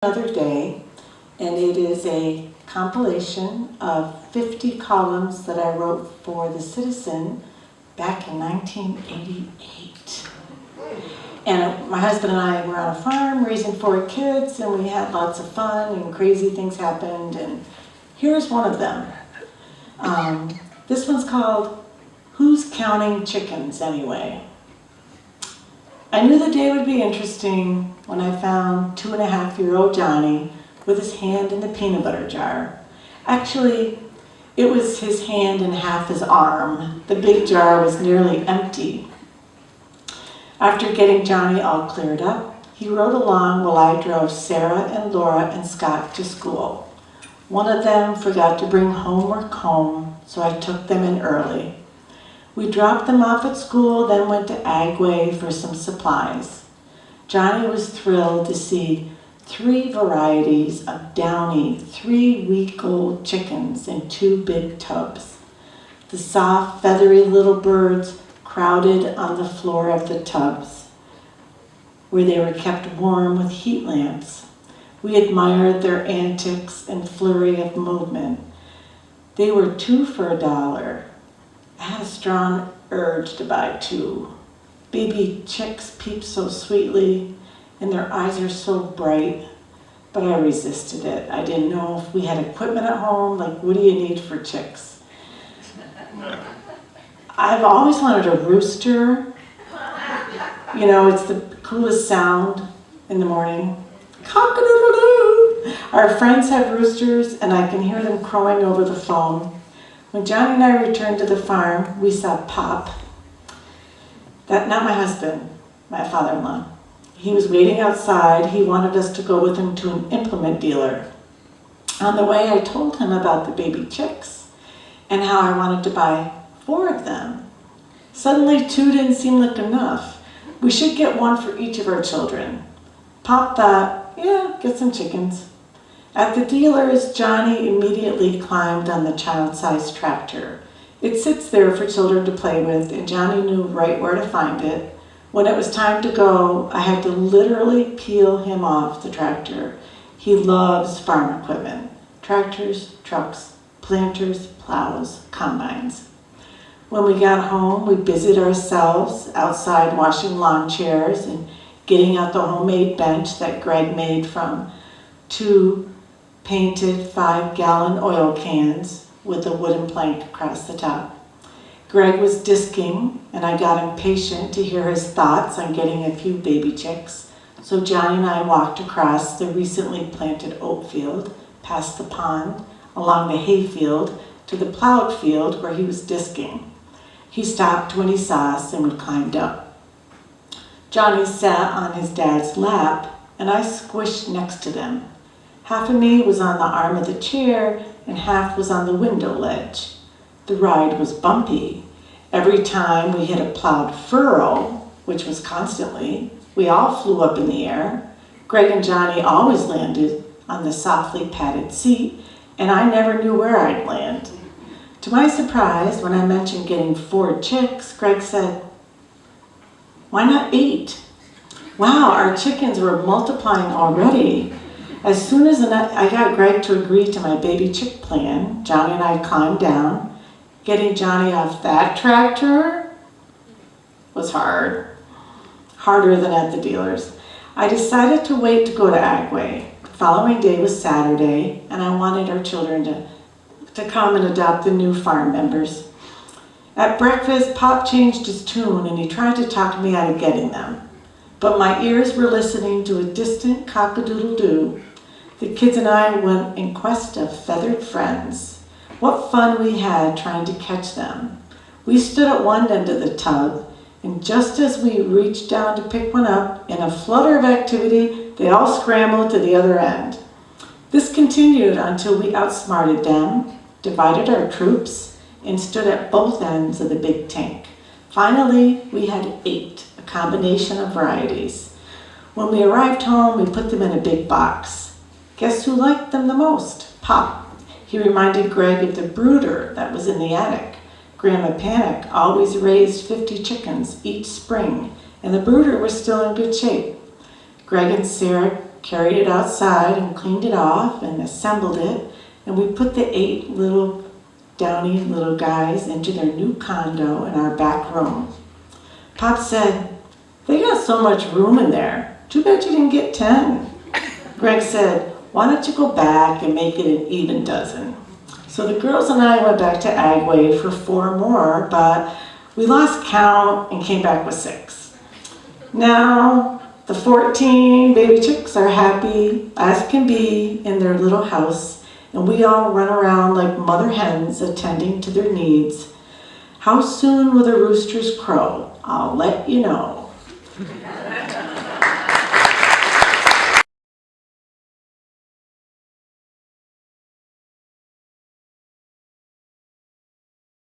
Another Day, and it is a compilation of 50 columns that I wrote for The Citizen back in 1988. And my husband and I were on a farm raising 4 kids, and we had lots of fun and crazy things happened, and here's one of them. This one's called Who's Counting Chickens Anyway? I knew the day would be interesting when I found 2.5-year-old Johnny with his hand in the peanut butter jar. Actually, it was his hand and half his arm. The big jar was nearly empty. After getting Johnny all cleared up, he rode along while I drove Sarah and Laura and Scott to school. One of them forgot to bring homework home, so I took them in early. We dropped them off at school, then went to Agway for some supplies. Johnny was thrilled to see 3 varieties of downy 3-week-old chickens in 2 big tubs. The soft, feathery little birds crowded on the floor of the tubs, where they were kept warm with heat lamps. We admired their antics and flurry of movement. They were 2 for $1. I had a strong urge to buy 2. Baby chicks peep so sweetly, and their eyes are so bright, but I resisted it. I didn't know if we had equipment at home, like what do you need for chicks? I've always wanted a rooster. You know, it's the coolest sound in the morning. Cock-a-doodle-doo! Our friends have roosters, and I can hear them crowing over the phone. When Johnny and I returned to the farm, we saw Pop. Not my husband, my father-in-law. He was waiting outside. He wanted us to go with him to an implement dealer. On the way, I told him about the baby chicks and how I wanted to buy 4 of them. Suddenly, 2 didn't seem like enough. We should get 1 for each of our children. Pop thought, yeah, get some chickens. At the dealer's, Johnny immediately climbed on the child-sized tractor. It sits there for children to play with, and Johnny knew right where to find it. When it was time to go, I had to literally peel him off the tractor. He loves farm equipment: tractors, trucks, planters, plows, combines. When we got home, we busied ourselves outside washing lawn chairs and getting out the homemade bench that Greg made from 2 painted 5-gallon oil cans with a wooden plank across the top. Greg was disking, and I got impatient to hear his thoughts on getting a few baby chicks, so Johnny and I walked across the recently planted oat field, past the pond, along the hay field, to the plowed field where he was disking. He stopped when he saw us, and we climbed up. Johnny sat on his dad's lap, and I squished next to them. Half of me was on the arm of the chair, and half was on the window ledge. The ride was bumpy. Every time we hit a plowed furrow, which was constantly, we all flew up in the air. Greg and Johnny always landed on the softly padded seat, and I never knew where I'd land. To my surprise, when I mentioned getting 4 chicks, Greg said, "Why not 8? Wow, our chickens were multiplying already." As soon as I got Greg to agree to my baby chick plan, Johnny and I climbed down. Getting Johnny off that tractor was hard. Harder than at the dealer's. I decided to wait to go to Agway. The following day was Saturday, and I wanted our children to come and adopt the new farm members. At breakfast, Pop changed his tune, and he tried to talk me out of getting them. But my ears were listening to a distant cock-a-doodle-doo. The kids and I went in quest of feathered friends. What fun we had trying to catch them. We stood at one end of the tub, and just as we reached down to pick one up, in a flutter of activity, they all scrambled to the other end. This continued until we outsmarted them, divided our troops, and stood at both ends of the big tank. Finally, we had 8, a combination of varieties. When we arrived home, we put them in a big box. Guess who liked them the most? Pop. He reminded Greg of the brooder that was in the attic. Grandma Panek always raised 50 chickens each spring, and the brooder was still in good shape. Greg and Sarah carried it outside and cleaned it off and assembled it, and we put the 8 little downy little guys into their new condo in our back room. Pop said, "They got so much room in there. Too bad you didn't get 10. Greg said, "Why don't you go back and make it an even dozen?" So the girls and I went back to Agway for 4 more, but we lost count and came back with 6. Now, the 14 baby chicks are happy as can be in their little house, and we all run around like mother hens attending to their needs. How soon will the roosters crow? I'll let you know.